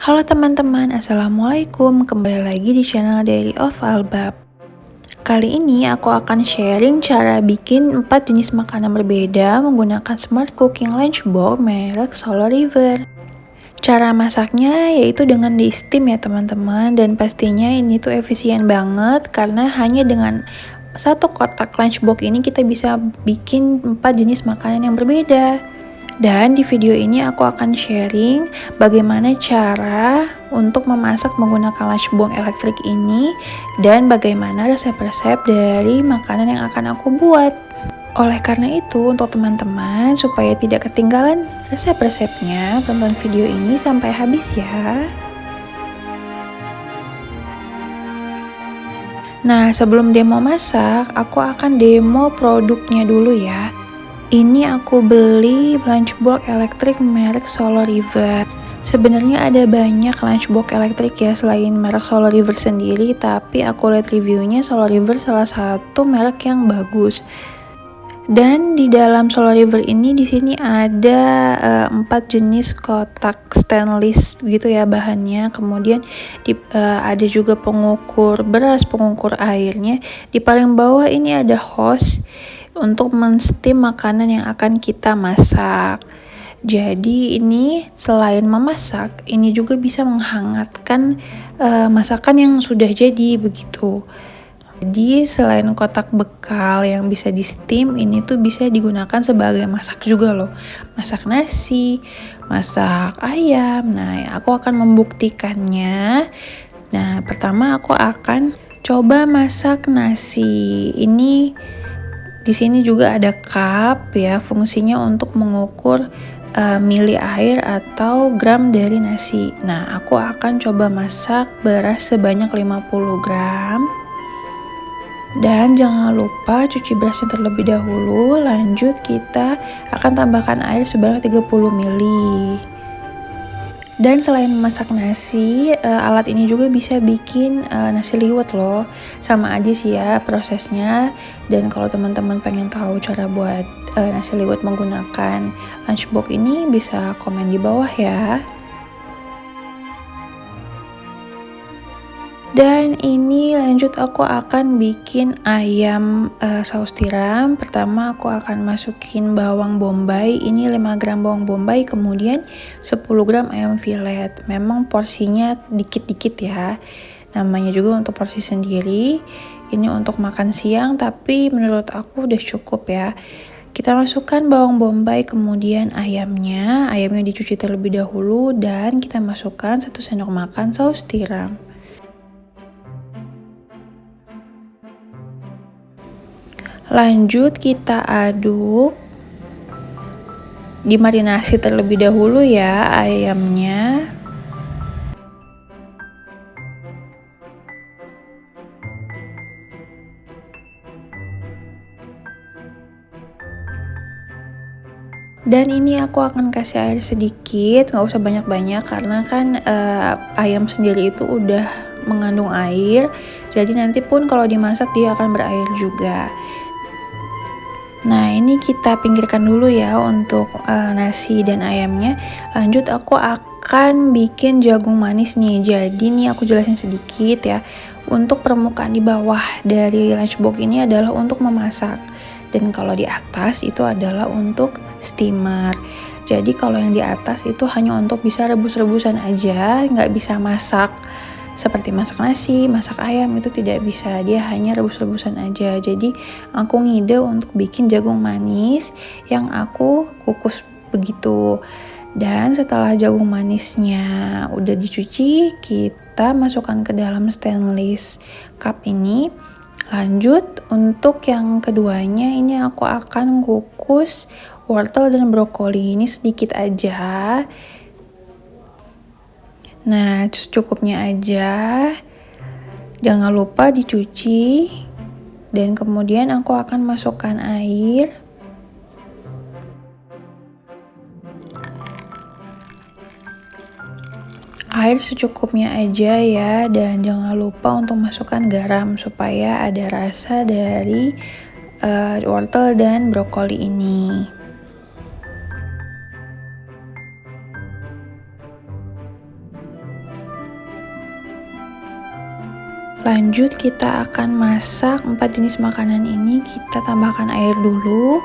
Halo teman-teman, Assalamualaikum. Kembali lagi di channel Diary of Albab. Kali ini aku akan sharing cara bikin 4 jenis makanan berbeda menggunakan Smart Cooking Lunchbox merek Solar River. Cara masaknya yaitu dengan di steam ya teman-teman, dan pastinya ini tuh efisien banget karena hanya dengan satu kotak lunchbox ini kita bisa bikin 4 jenis makanan yang berbeda. Dan di video ini aku akan sharing bagaimana cara untuk memasak menggunakan lunchbox elektrik ini dan bagaimana resep-resep dari makanan yang akan aku buat. Oleh karena itu, untuk teman-teman supaya tidak ketinggalan resep-resepnya, tonton video ini sampai habis ya. Nah, sebelum demo masak, aku akan demo produknya dulu ya. Ini aku beli lunchbox elektrik merek Solar River. Sebenarnya ada banyak lunchbox elektrik ya selain merek Solar River sendiri, tapi aku lihat reviewnya Solar River salah satu merek yang bagus. Dan di dalam Solar River ini di sini ada 4 jenis kotak stainless gitu ya bahannya. Kemudian ada juga pengukur beras, pengukur airnya. Di paling bawah ini ada hose untuk menstim makanan yang akan kita masak. Jadi ini selain memasak, ini juga bisa menghangatkan masakan yang sudah jadi begitu. Jadi selain kotak bekal yang bisa di steam, ini tuh bisa digunakan sebagai masak juga loh. Masak nasi, masak ayam. Nah, aku akan membuktikannya. Nah, pertama aku akan coba masak nasi. Ini di sini juga ada cup ya, fungsinya untuk mengukur mili air atau gram dari nasi. Nah, aku akan coba masak beras sebanyak 50 gram. Dan jangan lupa cuci berasnya terlebih dahulu. Lanjut kita akan tambahkan air sebanyak 30 mili. Dan selain memasak nasi, alat ini juga bisa bikin nasi liwet loh. Sama aja sih ya prosesnya. Dan kalau teman-teman pengen tahu cara buat nasi liwet menggunakan lunchbox ini, bisa komen di bawah ya. Dan ini lanjut aku akan bikin ayam saus tiram. Pertama aku akan masukin bawang bombay. Ini 5 gram bawang bombay, kemudian 10 gram ayam filet. Memang porsinya dikit-dikit ya. Namanya juga untuk porsi sendiri. Ini untuk makan siang, tapi menurut aku udah cukup ya. Kita masukkan bawang bombay, kemudian ayamnya. Ayamnya dicuci terlebih dahulu dan kita masukkan 1 sendok makan saus tiram. Lanjut kita aduk, dimarinasi terlebih dahulu ya ayamnya. Dan ini aku akan kasih air sedikit, nggak usah banyak-banyak karena kan ayam sendiri itu udah mengandung air. Jadi nanti pun kalau dimasak dia akan berair juga. Nah, ini kita pinggirkan dulu ya untuk nasi dan ayamnya. Lanjut aku akan bikin jagung manis nih. Jadi nih aku jelasin sedikit ya. Untuk permukaan di bawah dari lunchbox ini adalah untuk memasak. Dan kalau di atas itu adalah untuk steamer. Jadi kalau yang di atas itu hanya untuk bisa rebus-rebusan aja, nggak bisa masak. Seperti masak nasi, masak ayam itu tidak bisa, dia hanya rebus-rebusan aja. Jadi aku ngide untuk bikin jagung manis yang aku kukus begitu. Dan setelah jagung manisnya udah dicuci, kita masukkan ke dalam stainless cup ini. Lanjut untuk yang keduanya, ini aku akan kukus wortel dan brokoli, ini sedikit aja. Nah, cukupnya aja. Jangan lupa dicuci. Dan kemudian aku akan masukkan air. Air secukupnya aja ya, dan jangan lupa untuk masukkan garam supaya ada rasa dari wortel dan brokoli ini. Lanjut kita akan masak 4 jenis makanan ini. Kita tambahkan air dulu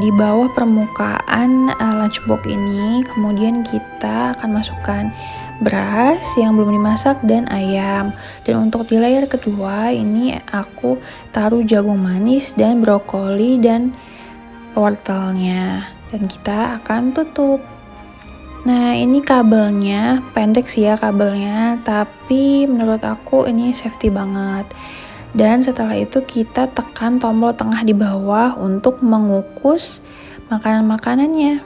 di bawah permukaan lunchbox ini. Kemudian kita akan masukkan beras yang belum dimasak dan ayam. Dan untuk di layer kedua ini aku taruh jagung manis dan brokoli dan wortelnya. Dan kita akan tutup. Nah, ini kabelnya pendek sih ya kabelnya, tapi menurut aku ini safety banget. Dan setelah itu kita tekan tombol tengah di bawah untuk mengukus makanan-makanannya.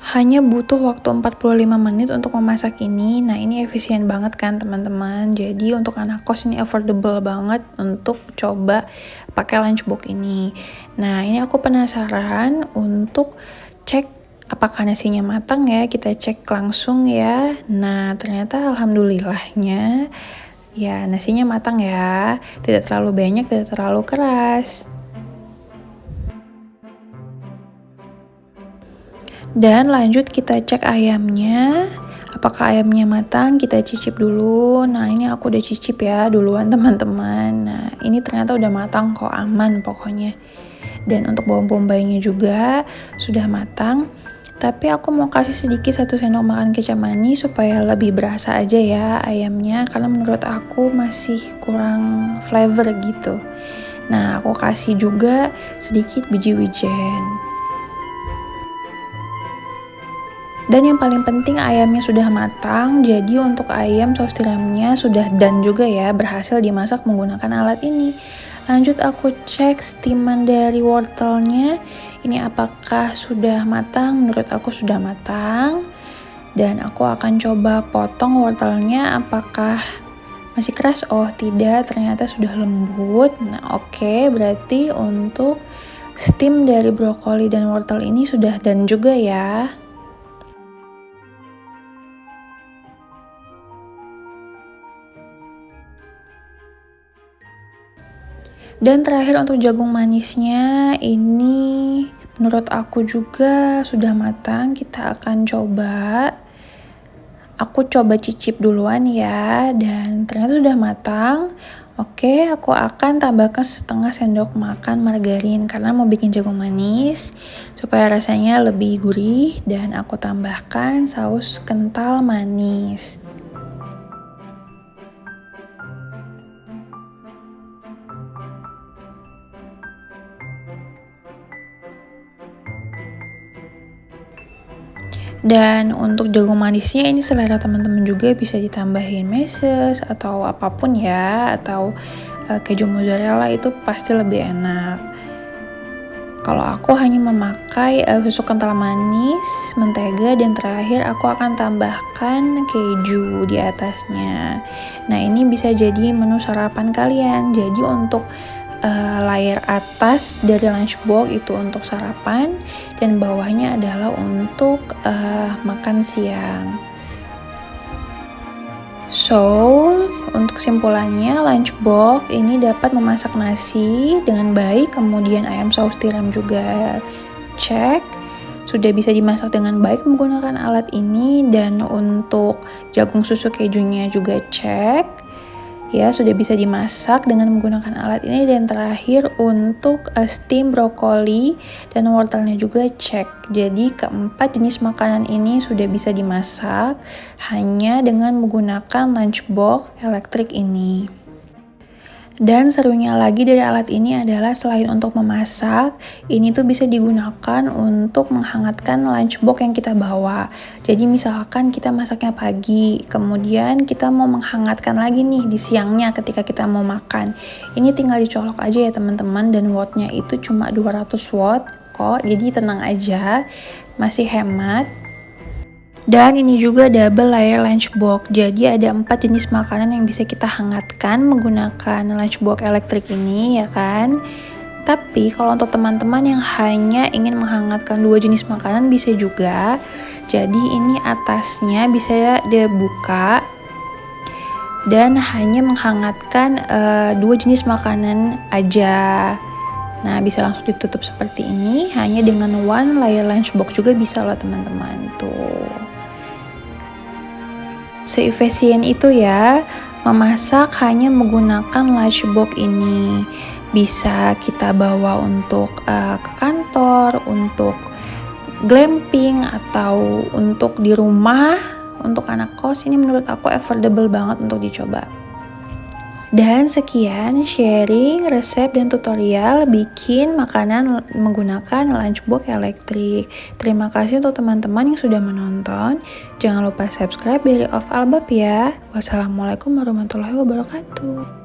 Hanya butuh waktu 45 menit untuk memasak ini. Nah, ini efisien banget kan teman-teman. Jadi untuk anak kos ini affordable banget untuk coba pakai lunchbox ini. Nah, ini aku penasaran untuk cek apakah nasinya matang ya, kita cek langsung ya. Nah, ternyata alhamdulillahnya ya nasinya matang ya, tidak terlalu banyak, tidak terlalu keras. Dan lanjut kita cek ayamnya, apakah ayamnya matang, kita cicip dulu. Nah, ini aku udah cicip ya duluan teman-teman. Nah, ini ternyata udah matang kok, aman pokoknya. Dan untuk bawang bombaynya juga sudah matang. Tapi aku mau kasih sedikit 1 sendok makan kecap manis supaya lebih berasa aja ya ayamnya, karena menurut aku masih kurang flavor gitu. Nah, aku kasih juga sedikit biji wijen. Dan yang paling penting ayamnya sudah matang, jadi untuk ayam saus tiramnya sudah done juga ya, berhasil dimasak menggunakan alat ini. Lanjut aku cek steaman dari wortelnya, ini apakah sudah matang? Menurut aku sudah matang. Dan aku akan coba potong wortelnya, apakah masih keras? Oh tidak, ternyata sudah lembut. Nah oke, berarti untuk steam dari brokoli dan wortel ini sudah done juga ya. Dan terakhir untuk jagung manisnya, ini menurut aku juga sudah matang. Kita akan coba. Aku coba cicip duluan ya, dan ternyata sudah matang. Oke, aku akan tambahkan setengah sendok makan margarin karena mau bikin jagung manis supaya rasanya lebih gurih, dan aku tambahkan saus kental manis. Dan untuk jagung manisnya ini selera teman-teman juga, bisa ditambahin meses atau apapun ya, atau keju mozzarella itu pasti lebih enak. Kalau aku hanya memakai susu kental manis, mentega, dan terakhir aku akan tambahkan keju di atasnya. Nah, ini bisa jadi menu sarapan kalian. Jadi untuk layer atas dari lunchbox itu untuk sarapan, dan bawahnya adalah untuk makan siang. So, untuk kesimpulannya, lunchbox ini dapat memasak nasi dengan baik, kemudian ayam saus tiram juga cek, sudah bisa dimasak dengan baik menggunakan alat ini, dan untuk jagung susu kejunya juga cek. Ya, sudah bisa dimasak dengan menggunakan alat ini. Dan terakhir untuk steam brokoli dan wortelnya juga cek. Jadi keempat jenis makanan ini sudah bisa dimasak hanya dengan menggunakan lunchbox elektrik ini. Dan serunya lagi dari alat ini adalah selain untuk memasak, ini tuh bisa digunakan untuk menghangatkan lunchbox yang kita bawa. Jadi misalkan kita masaknya pagi, kemudian kita mau menghangatkan lagi nih di siangnya ketika kita mau makan. Ini tinggal dicolok aja ya teman-teman, dan wattnya itu cuma 200 watt kok, jadi tenang aja, masih hemat. Dan ini juga double layer lunchbox, jadi ada 4 jenis makanan yang bisa kita hangatkan menggunakan lunchbox elektrik ini ya kan. Tapi kalau untuk teman-teman yang hanya ingin menghangatkan 2 jenis makanan bisa juga. Jadi ini atasnya bisa dibuka dan hanya menghangatkan 2 jenis makanan aja. Nah, bisa langsung ditutup seperti ini, hanya dengan one layer lunchbox juga bisa loh teman-teman. Tuh. Se-efisien itu ya. Memasak hanya menggunakan lunchbox ini. Bisa kita bawa untuk ke kantor, untuk glamping, atau untuk di rumah. Untuk anak kos ini menurut aku affordable banget untuk dicoba. Dan sekian sharing resep dan tutorial bikin makanan menggunakan lunchbox elektrik. Terima kasih untuk teman-teman yang sudah menonton. Jangan lupa subscribe dari Of Albab ya. Wassalamualaikum warahmatullahi wabarakatuh.